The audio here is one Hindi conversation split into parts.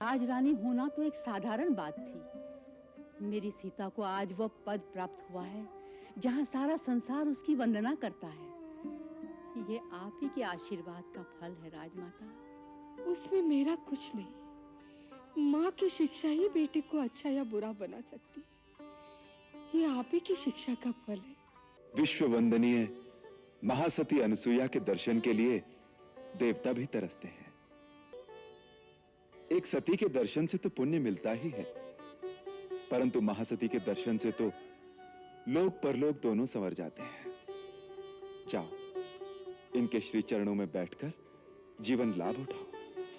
राजरानी होना तो एक साधारण बात थी। मेरी सीता को आज वह पद प्राप्त हुआ है जहां सारा संसार उसकी वंदना करता है। ये आप ही के आशीर्वाद का फल है राजमाता। उसमें मेरा कुछ नहीं। माँ की शिक्षा ही बेटे को अच्छा या बुरा बना सकती। ये आप ही की शिक्षा का फल है। विश्व वंदनीय महासती अनसुईया के दर्शन के लिए देवता भी तरसते हैं। एक सती के दर्शन से तो पुण्य मिलता ही है, परंतु महासती के दर्शन से तो लोक परलोक दोनों संवर जाते हैं। जाओ, इनके श्री चरणों में बैठकर जीवन लाभ उठाओ।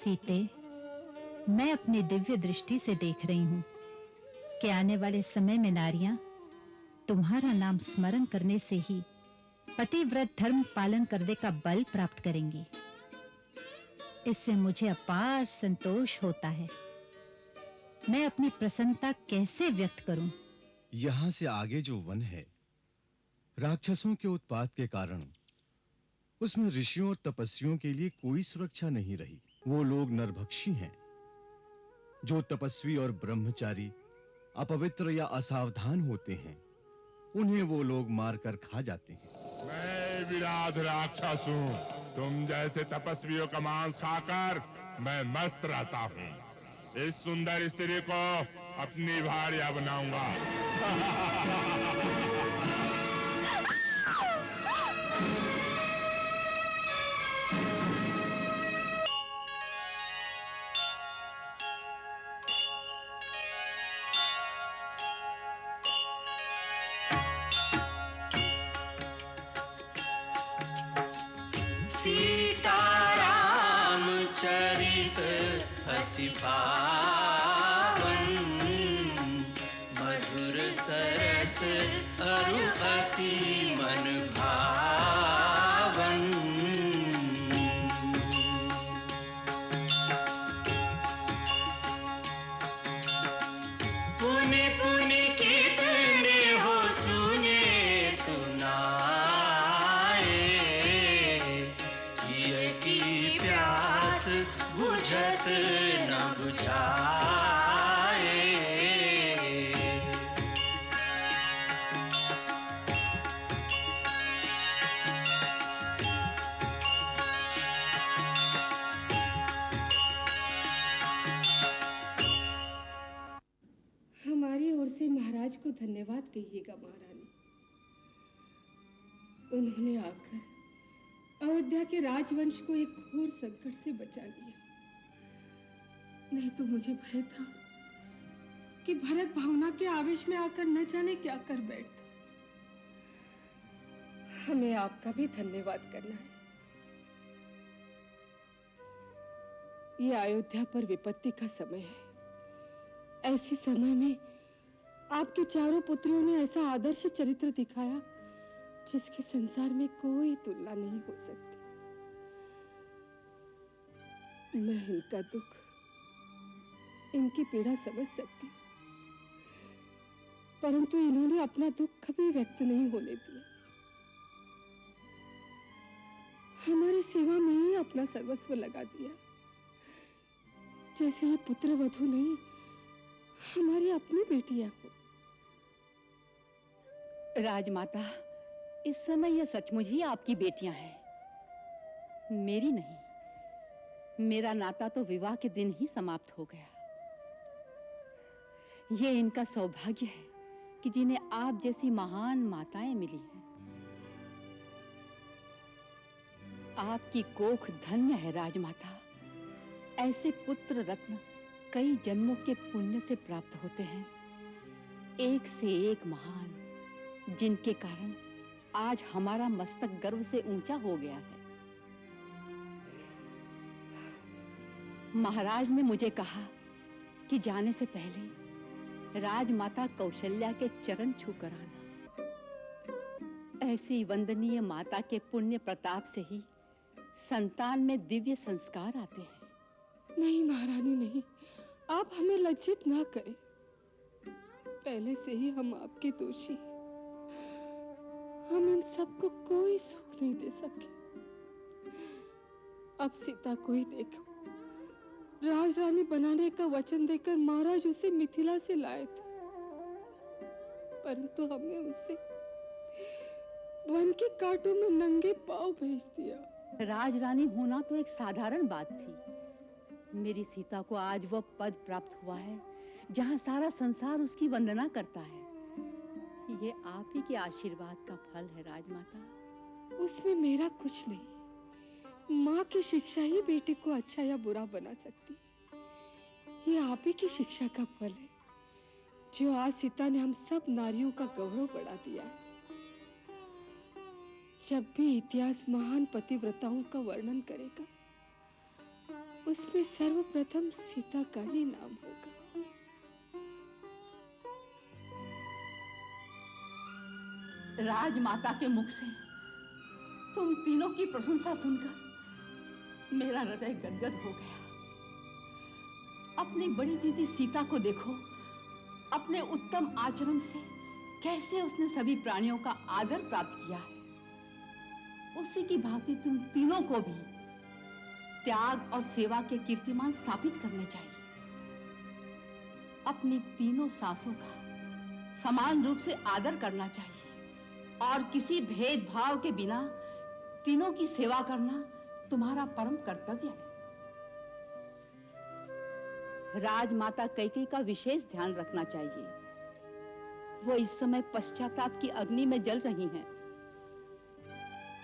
सीते, मैं अपनी दिव्य दृष्टि से देख रही हूं कि आने वाले समय में नारियां तुम्हारा नाम स्मरण करने से ही पतिव्रत धर्म पालन करने का बल प्राप्त करेंगी। इससे मुझे अपार संतोष होता है। मैं अपनी प्रसन्नता कैसे व्यक्त करूं? यहां से आगे जो वन है, राक्षसों के उत्पात के कारण उसमें ऋषियों और तपस्वियों के लिए कोई सुरक्षा नहीं रही। वो लोग नरभक्षी हैं। जो तपस्वी और ब्रह्मचारी अपवित्र या असावधान होते हैं, उन्हें वो लोग मारकर खा जाते हैं। मैं विराट राक्षस हूँ। तुम जैसे तपस्वियों का मांस खाकर मैं मस्त रहता हूँ। इस सुंदर स्त्री को अपनी भार्या बनाऊंगा। सीताराम चरित अति पावन, मधुर सरस अरु अति मन भावन। पुनि पुनि कितने हो सुने सुनाए, की प्यास बुझत न बुझाए। हमारी ओर से महाराज को धन्यवाद कहिएगा महारानी। उन्होंने आकर अयोध्या के राजवंश को एक घोर संकट से बचा लिया। नहीं तो मुझे भय था कि भरत भावना के आवेश में आकर न जाने क्या कर बैठता। हमें आपका भी धन्यवाद करना है। ये अयोध्या पर विपत्ति का समय है। ऐसे समय में आपके चारों पुत्रियों ने ऐसा आदर्श चरित्र दिखाया जिसकी संसार में कोई तुलना नहीं हो सकती। मैं इनका दुख, इनकी पीड़ा समझ सकती हूँ, परंतु इन्होंने अपना दुख कभी व्यक्त नहीं होने दिया। हमारी सेवा में ही अपना सर्वस्व लगा दिया, जैसे ये पुत्र वधू नहीं, हमारी अपनी बेटियां हो। राजमाता, इस समय यह सचमुच ही आपकी बेटियां हैं, मेरी नहीं। मेरा नाता तो विवाह के दिन ही समाप्त हो गया। यह इनका सौभाग्य है कि जिन्हें आप जैसी महान माताएं मिली हैं। आपकी कोख धन्य है राजमाता। ऐसे पुत्र रत्न कई जन्मों के पुण्य से प्राप्त होते हैं, एक से एक महान, जिनके कारण आज हमारा मस्तक गर्व से ऊंचा हो गया है। महाराज ने मुझे कहा कि जाने से पहले राजमाता कौशल्या के चरण छूकर आना। ऐसी वंदनीय माता के पुण्य प्रताप से ही संतान में दिव्य संस्कार आते हैं। नहीं महारानी नहीं, आप हमें लज्जित ना करें। पहले से ही हम आपके दोषी हैं। हम इन सबको कोई सुख नहीं दे सके। अब सीता को ही देखो, राजरानी बनाने का वचन देकर महाराज उसे मिथिला से लाए थे, परंतु हमने उसे वन के कांटों में नंगे पांव भेज दिया। राजरानी होना तो एक साधारण बात थी। मेरी सीता को आज वह पद प्राप्त हुआ है जहां सारा संसार उसकी वंदना करता है। ये आप ही के आशीर्वाद का फल है राजमाता। उसमें मेरा कुछ नहीं। माँ की शिक्षा ही बेटे को अच्छा या बुरा बना सकती है। ये आप ही की शिक्षा का फल है जो आज सीता ने हम सब नारियों का गौरव बढ़ा दिया है। जब भी इतिहास महान पतिव्रताओं का वर्णन करेगा, उसमें सर्वप्रथम सीता का ही नाम होगा। राजमाता के मुख से तुम तीनों की प्रशंसा सुनकर मेरा हृदय गदगद हो गया। अपनी बड़ी दीदी सीता को देखो, अपने उत्तम आचरण से कैसे उसने सभी प्राणियों का आदर प्राप्त किया है। उसी की भांति तुम तीनों को भी त्याग और सेवा के कीर्तिमान स्थापित करने चाहिए। अपनी तीनों सासों का समान रूप से आदर करना चाहिए और किसी भेदभाव के बिना तीनों की सेवा करना तुम्हारा परम कर्तव्य है। राजमाता कैकेयी का विशेष ध्यान रखना चाहिए। वो इस समय पश्चाताप की अग्नि में जल रही हैं।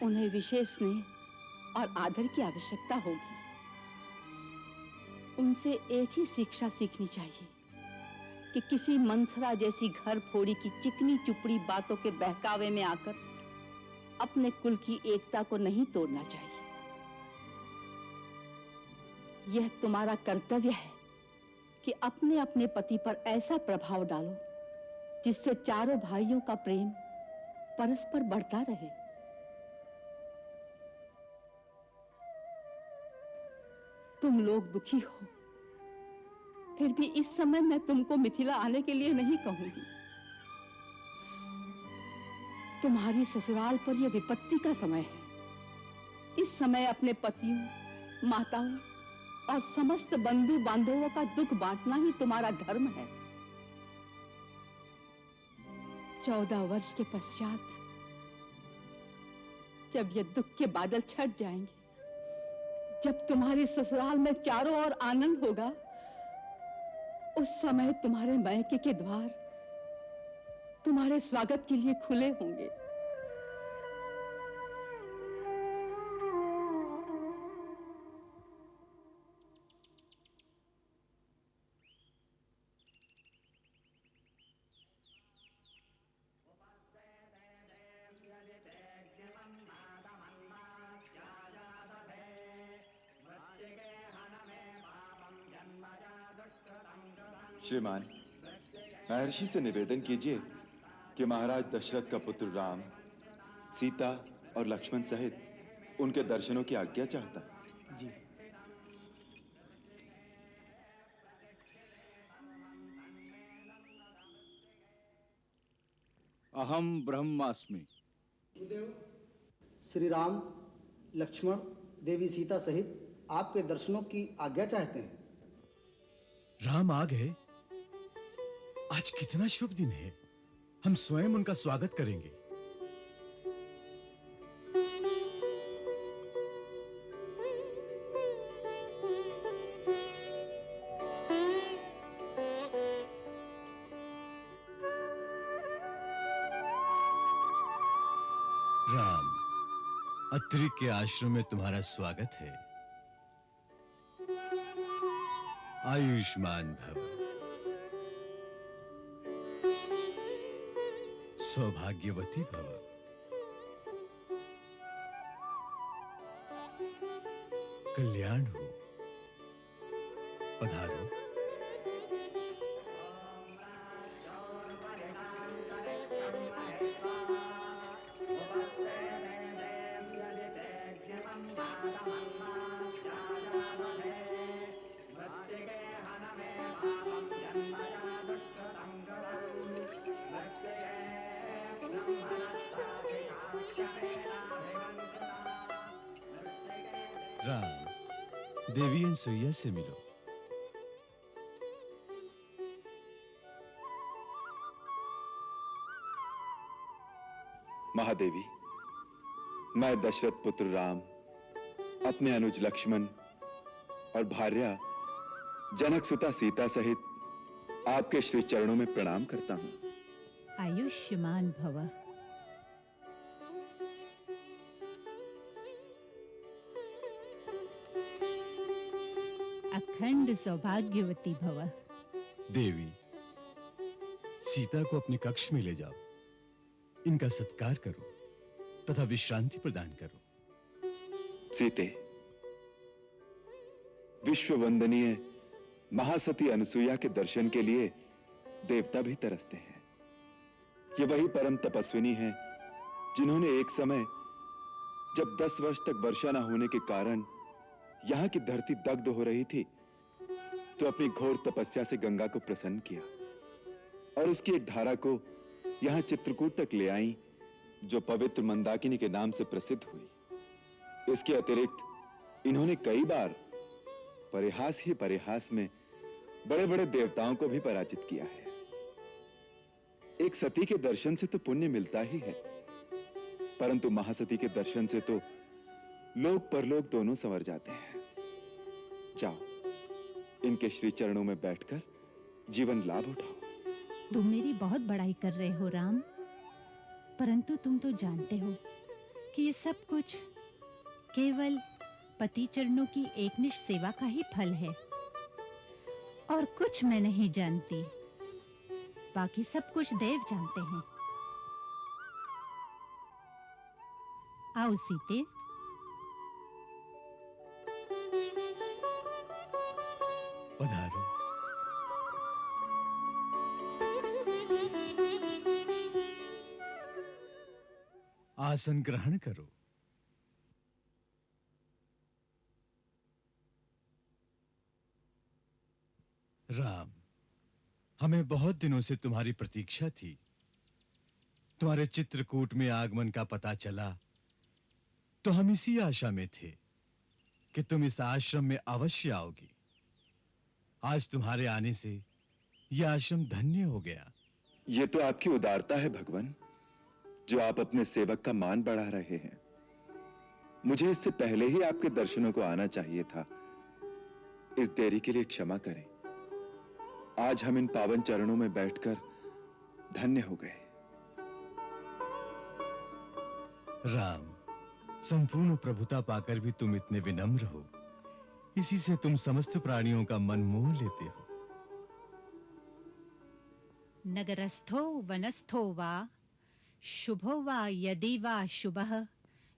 उन्हें विशेष स्नेह और आदर की आवश्यकता होगी। उनसे एक ही शिक्षा सीखनी चाहिए कि किसी मंथरा जैसी घर फोड़ी की चिकनी चुपड़ी बातों के बहकावे में आकर अपने कुल की एकता को नहीं तोड़ना चाहिए। यह तुम्हारा कर्तव्य है कि अपने अपने पति पर ऐसा प्रभाव डालो जिससे चारों भाइयों का प्रेम परस्पर बढ़ता रहे। तुम लोग दुखी हो, फिर भी इस समय मैं तुमको मिथिला आने के लिए नहीं कहूंगी। तुम्हारी ससुराल पर यह विपत्ति का समय है। इस समय अपने पतियों, माताओं और समस्त बंधु बांधवों का दुख बांटना ही तुम्हारा धर्म है। 14 वर्ष के पश्चात जब ये दुख के बादल छट जाएंगे, जब तुम्हारे ससुराल में चारों ओर आनंद होगा, उस समय तुम्हारे मायके के द्वार तुम्हारे स्वागत के लिए खुले होंगे। श्रीमान, महर्षि से निवेदन कीजिए कि महाराज दशरथ का पुत्र राम, सीता और लक्ष्मण सहित उनके दर्शनों की आज्ञा चाहता है। जी। अहम ब्रह्मास्मि। श्री राम, लक्ष्मण, देवी सीता सहित आपके दर्शनों की आज्ञा चाहते हैं। राम आ गए। आज कितना शुभ दिन है। हम स्वयं उनका स्वागत करेंगे। राम, अत्रि के आश्रम में तुम्हारा स्वागत है। आयुष्मान भव। सौभाग्यवती भव। कल्याण हो। पधारो। राम, देवी अनसुईया से मिलो। महादेवी, मैं दशरथ पुत्र राम अपने अनुज लक्ष्मण और भार्या जनक सुता सीता सहित आपके श्री चरणों में प्रणाम करता हूं। आयुष्मान भव। अखंड सौभाग्यवती भव। देवी, सीता को अपने कक्ष में ले जाओ, इनका सत्कार करो तथा विश्रांति प्रदान करो। सीते, विश्व वंदनीय महासती अनुसुईया के दर्शन के लिए देवता भी तरसते हैं। ये वही परम तपस्विनी हैं जिन्होंने एक समय जब 10 वर्ष तक वर्षा न होने के कारण यहां की धरती दग्ध हो रही थी, तो अपनी घोर तपस्या से गंगा को प्रसन्न किया और उसकी एक धारा को यहां चित्रकूट तक ले आई, जो पवित्र मंदाकिनी के नाम से प्रसिद्ध हुई। इसके अतिरिक्त इन्होंने कई बार परिहास ही परिहास में बड़े-बड़े देवताओं को भी पराजित किया है। एक सती के दर्शन से तो पुण्य मिलता ही है, परंतु महासती के दर्शन से तो लोक परलोक दोनों संवर जाते हैं। जाओ, इनके श्री चरणों में बैठकर जीवन लाभ उठाओ। तुम मेरी बहुत बड़ाई कर रहे हो राम, परंतु तुम तो जानते हो कि ये सब कुछ केवल पति चरणों की एकनिष्ठ सेवा का ही फल है, और कुछ मैं नहीं जानती, बाकी सब कुछ देव जानते हैं। आओ सीते। पधारो। आसन ग्रहण करो। राम, हमें बहुत दिनों से तुम्हारी प्रतीक्षा थी। तुम्हारे चित्रकूट में आगमन का पता चला तो हम इसी आशा में थे कि तुम इस आश्रम में अवश्य आओगी। आज तुम्हारे आने से यह आश्रम धन्य हो गया। ये तो आपकी उदारता है भगवान, जो आप अपने सेवक का मान बढ़ा रहे हैं। मुझे इससे पहले ही आपके दर्शनों को आना चाहिए था। इस देरी के लिए क्षमा करें। आज हम इन पावन चरणों में बैठकर धन्य हो गए। राम, संपूर्ण प्रभुता पाकर भी तुम इतने विनम्र हो, इसी से तुम समस्त प्राणियों का मन मोह लेते हो। नगरस्थो वनस्थो वा शुभो वा यदि वा शुभः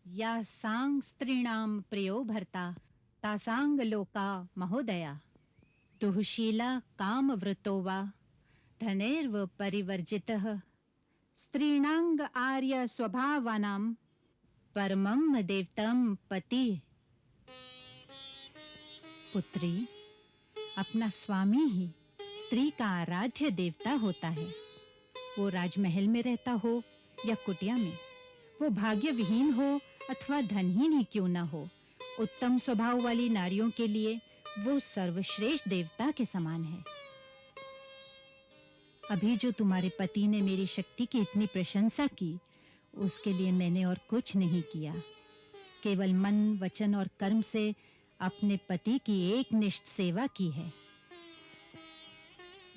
या सांग स्त्रीणाम प्रियो भर्ता तासांग लोका महोदया दुःशीला कामवृतो वा धनेर्व परिवर्जितः स्त्रीणांग आर्य स्वभावानां परमं देवतं पति। पुत्री, अपना स्वामी ही स्त्री का आराध्य देवता होता है। वो राजमहल में रहता हो या कुटिया में, वो भाग्य विहीन हो अथवा धनहीन ही क्यों ना हो, उत्तम स्वभाव वाली नारियों के लिए वो सर्वश्रेष्ठ देवता के समान है। अभी जो तुम्हारे पति ने मेरी शक्ति की इतनी प्रशंसा की, उसके लिए मैंने और कुछ नहीं किया। केवल मन, वचन और कर्म से अपने पति की एकनिष्ठ सेवा की है।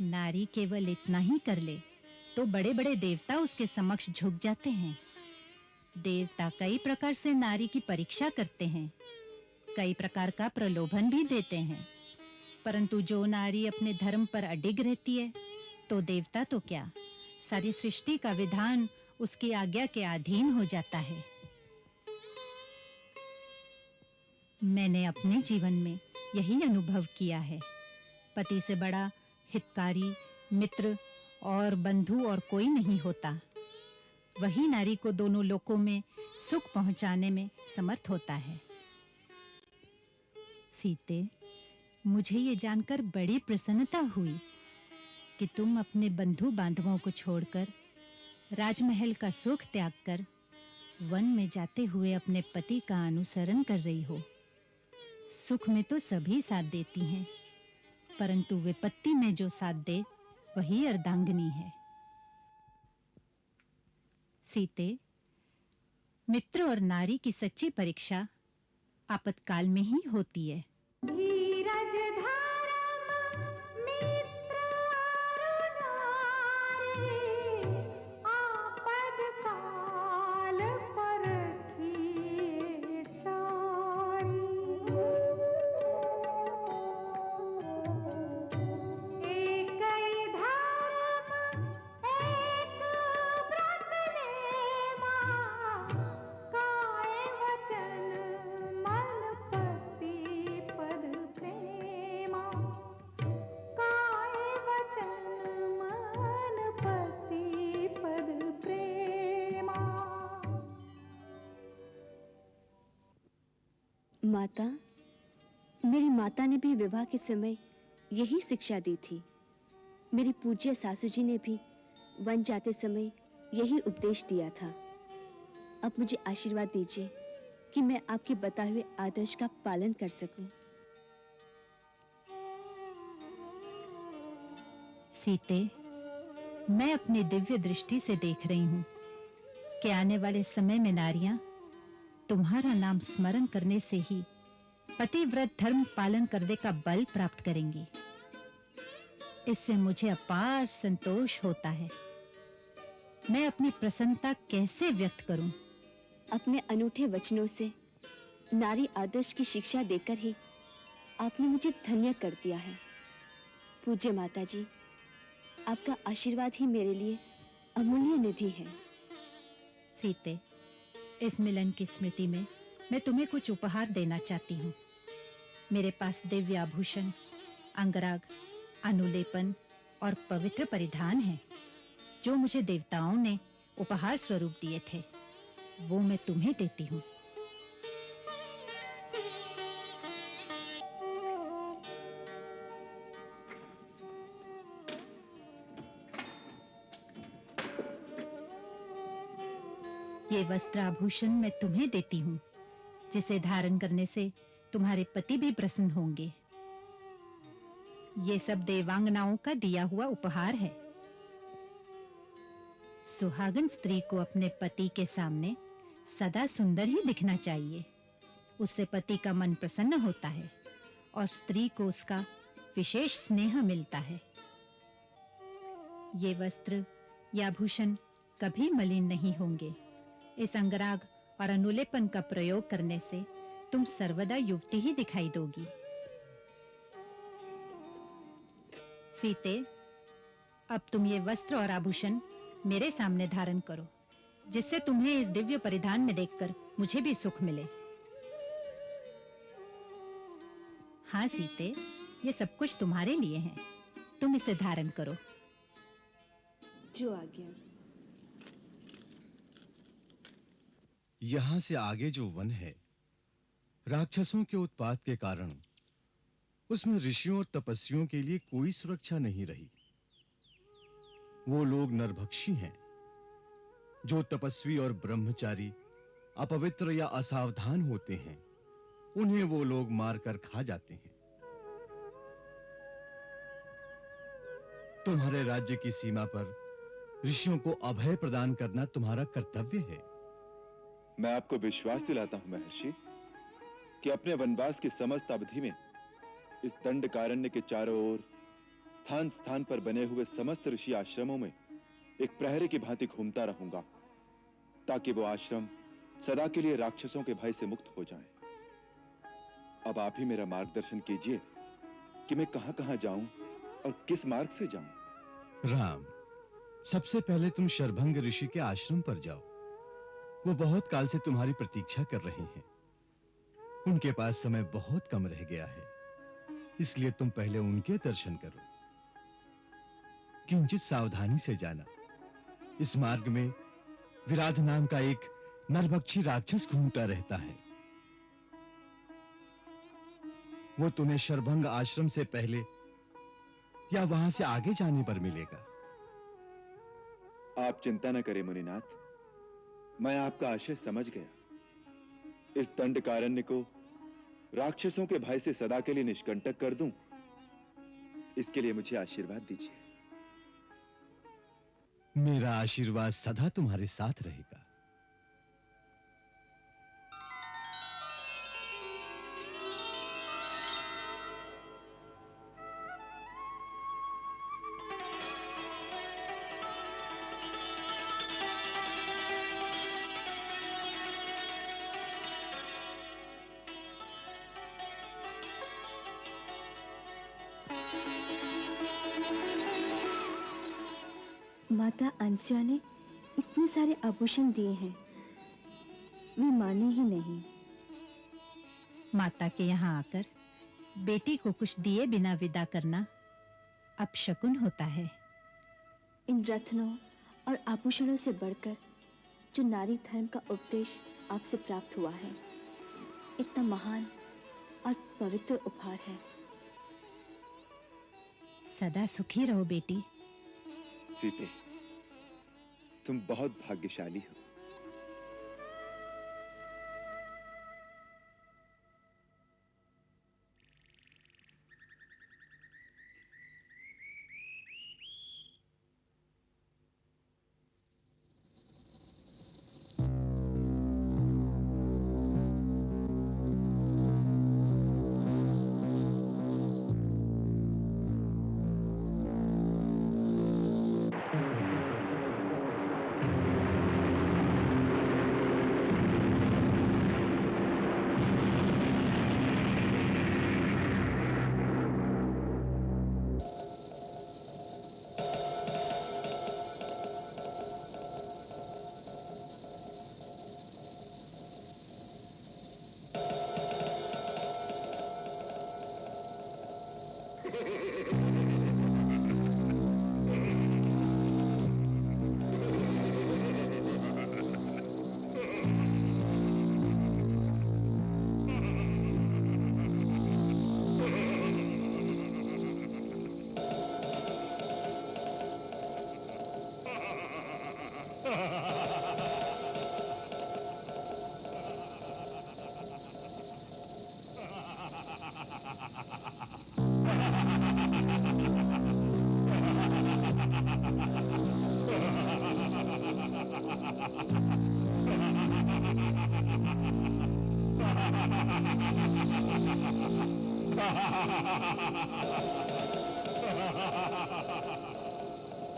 नारी केवल इतना ही कर ले तो बड़े-बड़े देवता उसके समक्ष झुक जाते हैं। देवता कई प्रकार से नारी की परीक्षा करते हैं, कई प्रकार का प्रलोभन भी देते हैं, परंतु जो नारी अपने धर्म पर अडिग रहती है, तो देवता तो क्या, सारी सृष्टि का विधान उसकी आज्ञा के अधीन हो जाता है। मैंने अपने जीवन में यही अनुभव किया है। पति से बड़ा हितकारी, मित्र और बंधु और कोई नहीं होता। वही नारी को दोनों लोकों में सुख पहुंचाने में समर्थ होता है। सीते, मुझे ये जानकर बड़ी प्रसन्नता हुई कि तुम अपने बंधु बांधवों को छोड़कर, राजमहल का सुख त्याग कर वन में जाते हुए अपने पति का अनुसरण कर रही हो। सुख में तो सभी साथ देती हैं, परंतु विपत्ति में जो साथ दे वही अर्धांगिनी है। सीते, मित्र और नारी की सच्ची परीक्षा आपातकाल में ही होती है। धीरज धर्म मित्र और नारी आपदकाल परखिए चारी। एकै धर्म एक व्रत नेमा, काय वचन मन पति पद प्रेमा। काय वचन मन पति पद प्रेमा। माता, मेरी माता ने भी विवाह के समय यही शिक्षा दी थी। मेरी पूज्य सासू जी ने भी वन जाते समय यही उपदेश दिया था। अब मुझे आशीर्वाद दीजिए कि मैं आपके बताए हुए आदर्श का पालन कर सकूं। सीते, मैं अपनी दिव्य दृष्टि से देख रही हूं कि आने वाले समय में नारियां तुम्हारा नाम स्मरण करने से ही पतिव्रत धर्म पालन करने का बल प्राप्त करेंगी। इससे मुझे अपार संतोष होता है। मैं अपनी प्रसन्नता कैसे व्यक्त करूं? अपने अनूठे वचनों से नारी आदर्श की शिक्षा देकर ही आपने मुझे धन्य कर दिया है। पूज्य माता जी, आपका आशीर्वाद ही मेरे लिए अमूल्य निधि है। सीते, इस मिलन की स्मृति में मैं तुम्हें कुछ उपहार देना चाहती हूँ। मेरे पास दिव्य आभूषण, अंगराग, अनुलेपन और पवित्र परिधान हैं, जो मुझे देवताओं ने उपहार स्वरूप दिए थे। वो मैं तुम्हें देती हूँ। ये वस्त्र आभूषण मैं तुम्हें देती हूँ, जिसे धारण करने से तुम्हारे पति भी प्रसन्न होंगे। ये सब देवांगनाओं का दिया हुआ उपहार है। सुहागन स्त्री को अपने पति के सामने सदा सुंदर ही दिखना चाहिए। उससे पति का मन प्रसन्न होता है और स्त्री को उसका विशेष स्नेह मिलता है। ये वस्त्र या आभूषण कभी मलिन नहीं होंगे। इस अंगराग और अनुलेपन का प्रयोग करने से तुम सर्वदा युवती ही दिखाई दोगी। सीते, अब तुम ये वस्त्र और आभूषण मेरे सामने धारण करो, जिससे तुम्हें इस दिव्य परिधान में देखकर मुझे भी सुख मिले। हाँ सीते, ये सब कुछ तुम्हारे लिए है। तुम इसे धारण करो। जो आज्ञा। यहां से आगे जो वन है, राक्षसों के उत्पात के कारण उसमें ऋषियों और तपस्वियों के लिए कोई सुरक्षा नहीं रही। वो लोग नरभक्षी हैं। जो तपस्वी और ब्रह्मचारी अपवित्र या असावधान होते हैं, उन्हें वो लोग मारकर खा जाते हैं। तुम्हारे राज्य की सीमा पर ऋषियों को अभय प्रदान करना तुम्हारा कर्तव्य है। मैं आपको विश्वास दिलाता हूं महर्षि कि अपने वनवास की समस्त अवधि में इस दंडकारण्य के चारों ओर स्थान स्थान पर बने हुए समस्त ऋषि आश्रमों में एक प्रहरी की भांति घूमता रहूंगा, ताकि वो आश्रम सदा के लिए राक्षसों के भय से मुक्त हो जाए। अब आप ही मेरा मार्गदर्शन कीजिए कि मैं कहां-कहां जाऊं और किस मार्ग से जाऊं। राम, सबसे पहले तुम शरभंग ऋषि के आश्रम पर जाओ। वो बहुत काल से तुम्हारी प्रतीक्षा कर रहे हैं। उनके पास समय बहुत कम रह गया है, इसलिए तुम पहले उनके दर्शन करो। किंचित सावधानी से जाना। इस मार्ग में विराध नाम का एक नरभक्षी राक्षस घूमता रहता है। वो तुम्हें शरभंग आश्रम से पहले या वहां से आगे जाने पर मिलेगा। आप चिंता न करें मुनिनाथ, मैं आपका आशय समझ गया। इस दंडकारण्य को राक्षसों के भय से सदा के लिए निष्कंटक कर दूं, इसके लिए मुझे आशीर्वाद दीजिए। मेरा आशीर्वाद सदा तुम्हारे साथ रहेगा। माता अंसुया ने इतने सारे आभूषण दिए हैं, वे माने ही नहीं। माता के यहाँ आकर बेटी को कुछ दिए बिना विदा करना अपशकुन होता है। इन रत्नों और आभूषणों से बढ़कर जो नारी धर्म का उपदेश आपसे प्राप्त हुआ है, इतना महान और पवित्र उपहार है। सदा सुखी रहो बेटी। सीते, तुम बहुत भाग्यशाली हो।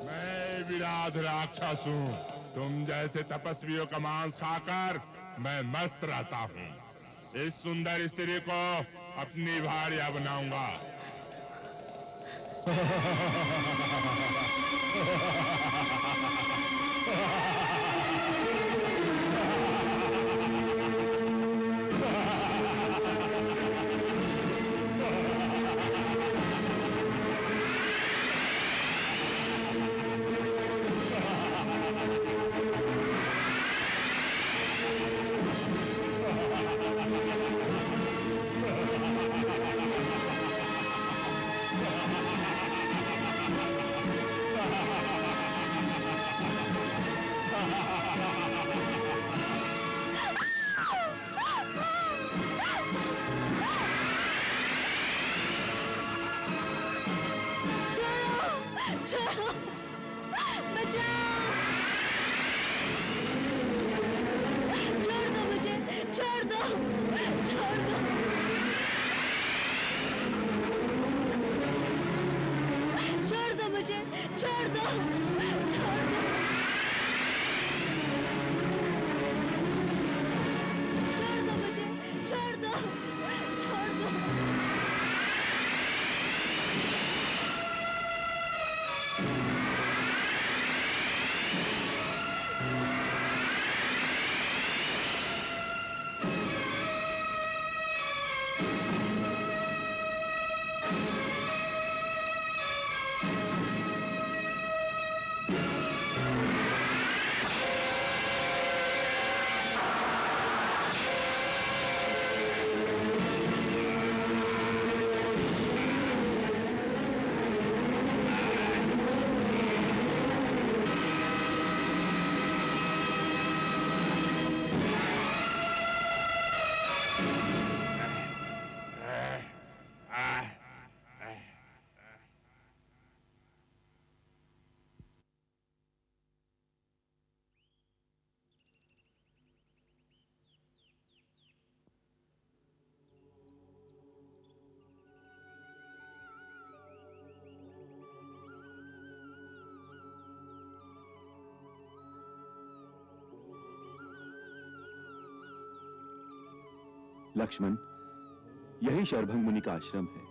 मैं विराट राक्षस हूँ। तुम जैसे तपस्वियों का मांस खाकर मैं मस्त रहता हूँ। इस सुंदर स्त्री को अपनी भार्या बनाऊंगा। छोड़ो, बचाओ! छोड़ दो मुझे, छोड़ दो, छोड़ दो। छोड़ दो मुझे, छोड़ दो, छोड़ दो। छोड़ दो मुझे, छोड़ दो, छोड़ दो। लक्ष्मण, यही शरभंग मुनि का आश्रम है।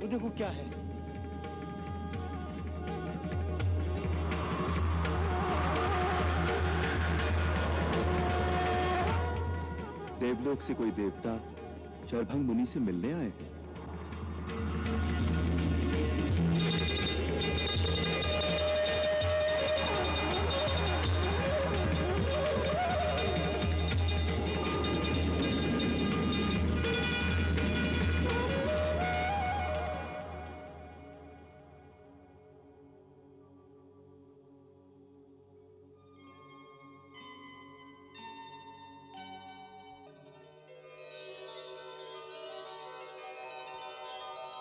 वो देखो क्या है। देवलोक से कोई देवता शरभंग मुनि से मिलने आए हैं।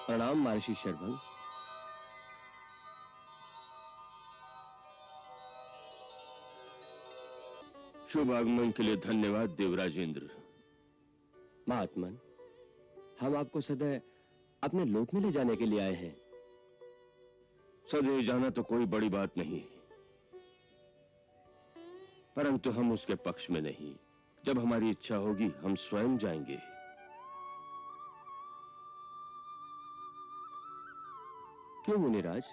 प्रणाम महर्षि शरभंग। शुभ आगमन के लिए धन्यवाद देवराजेंद्र। महात्मन, हम आपको सदैव अपने लोक में ले जाने के लिए आए हैं। सदैव जाना तो कोई बड़ी बात नहीं, परंतु हम उसके पक्ष में नहीं। जब हमारी इच्छा होगी हम स्वयं जाएंगे। क्यों मुनिराज?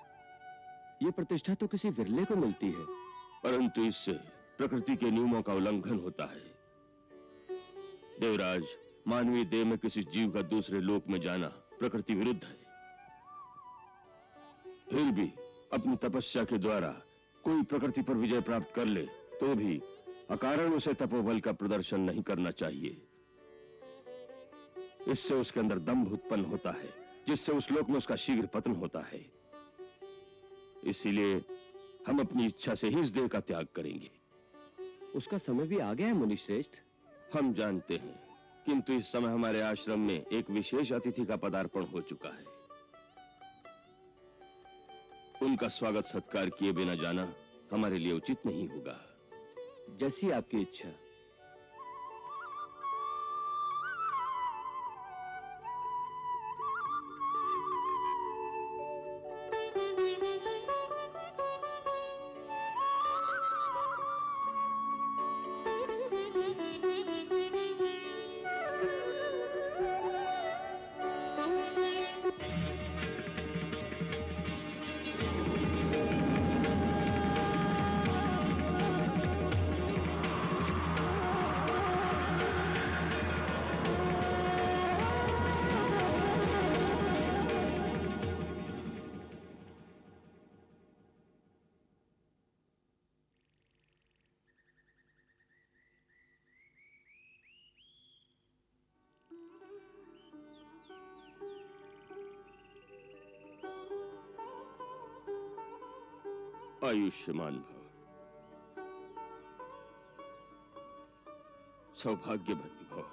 ये प्रतिष्ठा तो किसी विरले को मिलती है। परंतु इससे प्रकृति के नियमों का उल्लंघन होता है। देवराज, मानवीय देह में किसी जीव का दूसरे लोक में जाना प्रकृति विरुद्ध है। फिर भी अपनी तपस्या के द्वारा कोई प्रकृति पर विजय प्राप्त कर ले तो भी अकारण उसे तपोबल का प्रदर्शन नहीं करना चाहिए। इससे उसके अंदर दंभ उत्पन्न होता है, जिससे उस लोक में उसका शीघ्र पतन होता है। इसीलिए हम अपनी इच्छा से ही इस देह का त्याग करेंगे। उसका समय भी आ गया है मुनिश्रेष्ठ। हम जानते हैं, किंतु इस समय हमारे आश्रम में एक विशेष अतिथि का पदार्पण हो चुका है। उनका स्वागत सत्कार किए बिना जाना हमारे लिए उचित नहीं होगा। जैसी आपकी इच्छा। आयुष्मान भव, सौभाग्यवती भव,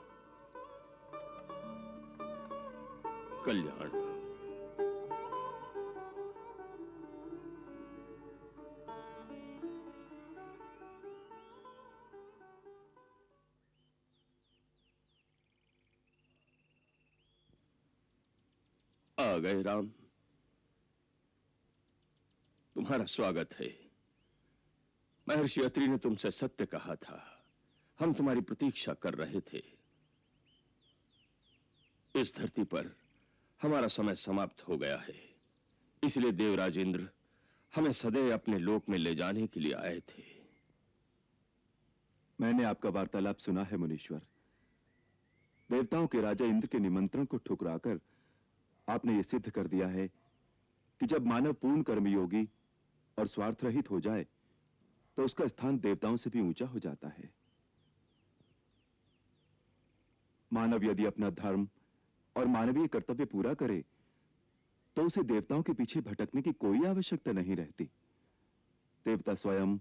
कल्याण भव। आ गए राम, तुम्हारा स्वागत है। महर्षि अत्रि ने तुमसे सत्य कहा था। हम तुम्हारी प्रतीक्षा कर रहे थे। इस धरती पर हमारा समय समाप्त हो गया है, इसलिए देवराजेंद्र हमें सदैव अपने लोक में ले जाने के लिए आए थे। मैंने आपका वार्तालाप सुना है मुनीश्वर। देवताओं के राजा इंद्र के निमंत्रण को ठुकराकर आपने ये सिद्ध कर दिया है कि जब मानव पूर्ण कर्मयोगी और स्वार्थ रहित हो जाए तो उसका स्थान देवताओं से भी ऊंचा हो जाता है। मानव यदि अपना धर्म और मानवीय कर्तव्य पूरा करे तो उसे देवताओं के पीछे भटकने की कोई आवश्यकता नहीं रहती। देवता स्वयं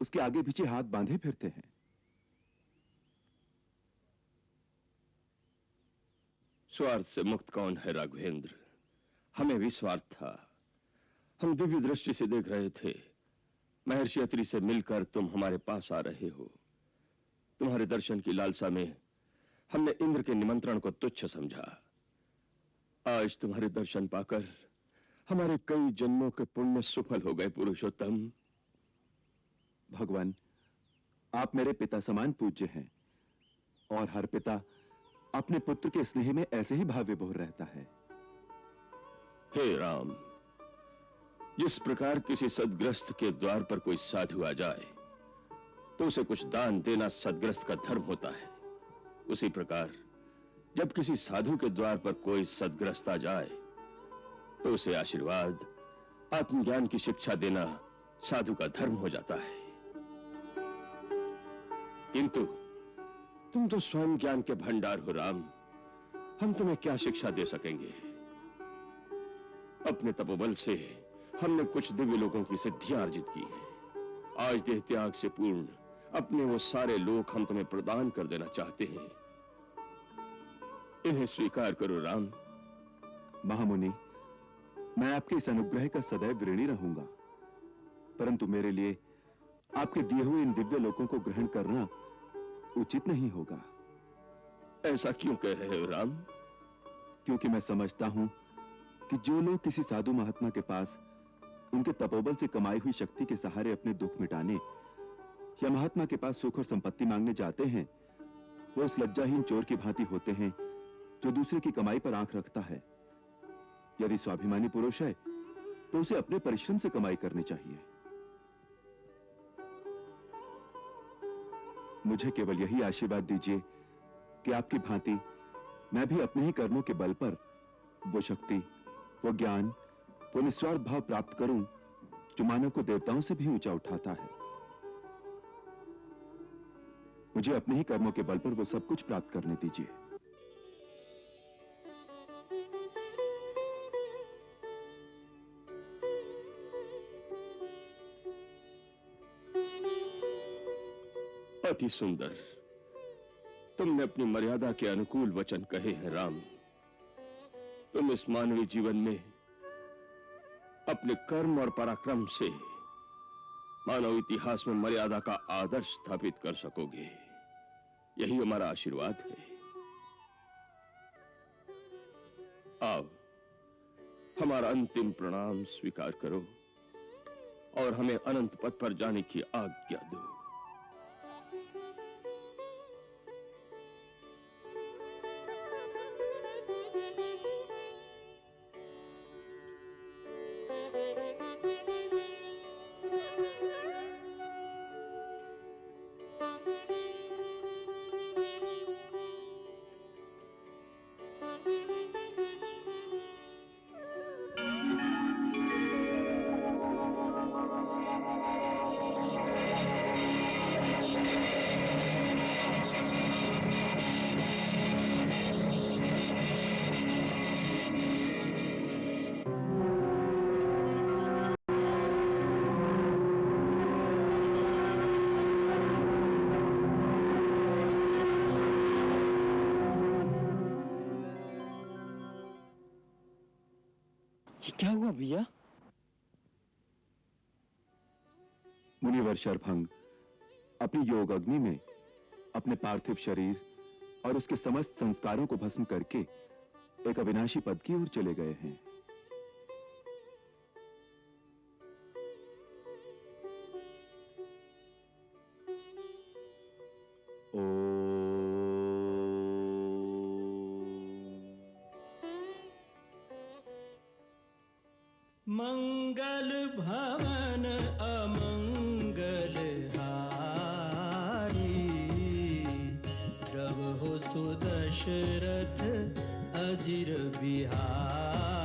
उसके आगे पीछे हाथ बांधे फिरते हैं। स्वार्थ से मुक्त कौन है राघवेंद्र? हमें भी स्वार्थ था। हम दिव्य दृष्टि से देख रहे थे, महर्षि अत्रि से मिलकर तुम हमारे पास आ रहे हो। तुम्हारे दर्शन की लालसा में हमने इंद्र के निमंत्रण को तुच्छ समझा। आज तुम्हारे दर्शन पाकर हमारे कई जन्मों के पुण्य सफल हो गए पुरुषोत्तम। भगवान, आप मेरे पिता समान पूज्य हैं और हर पिता अपने पुत्र के स्नेह में ऐसे ही भाव विभोर रहता है। हे राम, जिस प्रकार किसी सदग्रस्त के द्वार पर कोई साधु आ जाए तो उसे कुछ दान देना सदग्रस्त का धर्म होता है, उसी प्रकार जब किसी साधु के द्वार पर कोई सदग्रस्त आ जाए तो उसे आशीर्वाद, आत्मज्ञान की शिक्षा देना साधु का धर्म हो जाता है। किंतु तुम तो स्वयं ज्ञान के भंडार हो राम, हम तुम्हें क्या शिक्षा दे सकेंगे? अपने तपोबल से हमने कुछ दिव्य लोगों की सिद्धियां अर्जित की हैं। आज देह त्याग से पूर्ण अपने वो सारे लोक हम तुम्हें प्रदान कर देना चाहते हैं, इन्हें स्वीकार करो राम। महामुनि, मैं आपके इस अनुग्रह का सदैव ऋणी रहूंगा, परंतु मेरे लिए आपके दिए हुए इन दिव्य लोकों को ग्रहण करना उचित नहीं होगा। ऐसा क्यों कह रहे हो राम? क्योंकि मैं समझता हूं कि जो लोग किसी साधु महात्मा के पास उनके तपोबल से कमाई हुई शक्ति के सहारे अपने दुख मिटाने या महात्मा के पास सुख और संपत्ति मांगने जाते हैं, वो उस लज्जाहीन चोर की भांति होते हैं जो दूसरे की कमाई पर आंख रखता है। यदि स्वाभिमानी पुरुष है तो उसे अपने परिश्रम से कमाई करनी चाहिए। मुझे केवल यही आशीर्वाद दीजिए कि आपकी भांति मैं भी अपने ही कर्मों के बल पर वो शक्ति, वो ज्ञान, वो निस्वार्थ भाव प्राप्त करूं जो मानव को देवताओं से भी ऊंचा उठाता है। मुझे अपने ही कर्मों के बल पर वो सब कुछ प्राप्त करने दीजिए। अति सुंदर, तुमने अपनी मर्यादा के अनुकूल वचन कहे हैं राम। तुम इस मानवीय जीवन में अपने कर्म और पराक्रम से मानव इतिहास में मर्यादा का आदर्श स्थापित कर सकोगे, यही हमारा आशीर्वाद है। आओ, हमारा अंतिम प्रणाम स्वीकार करो और हमें अनंत पथ पर जाने की आज्ञा दो। क्या हुआ भैया? मुनिवर शरभंग अपनी योग अग्नि में अपने पार्थिव शरीर और उसके समस्त संस्कारों को भस्म करके एक अविनाशी पद की ओर चले गए हैं। मंगल भवन अमंगल हारी, द्रव हो सुदशरथ अजिर बिहारी।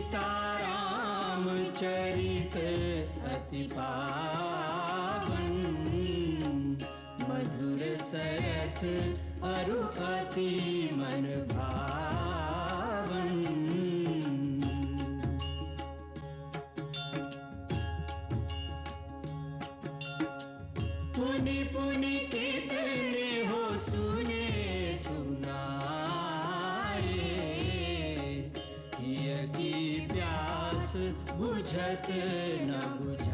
सीताराम चरित अति पावन, मधुर सरस अरु अति मन भावन। पुनि पुनि कितने हो सुने सुनाए, किया की प्यास बुझत न बुझ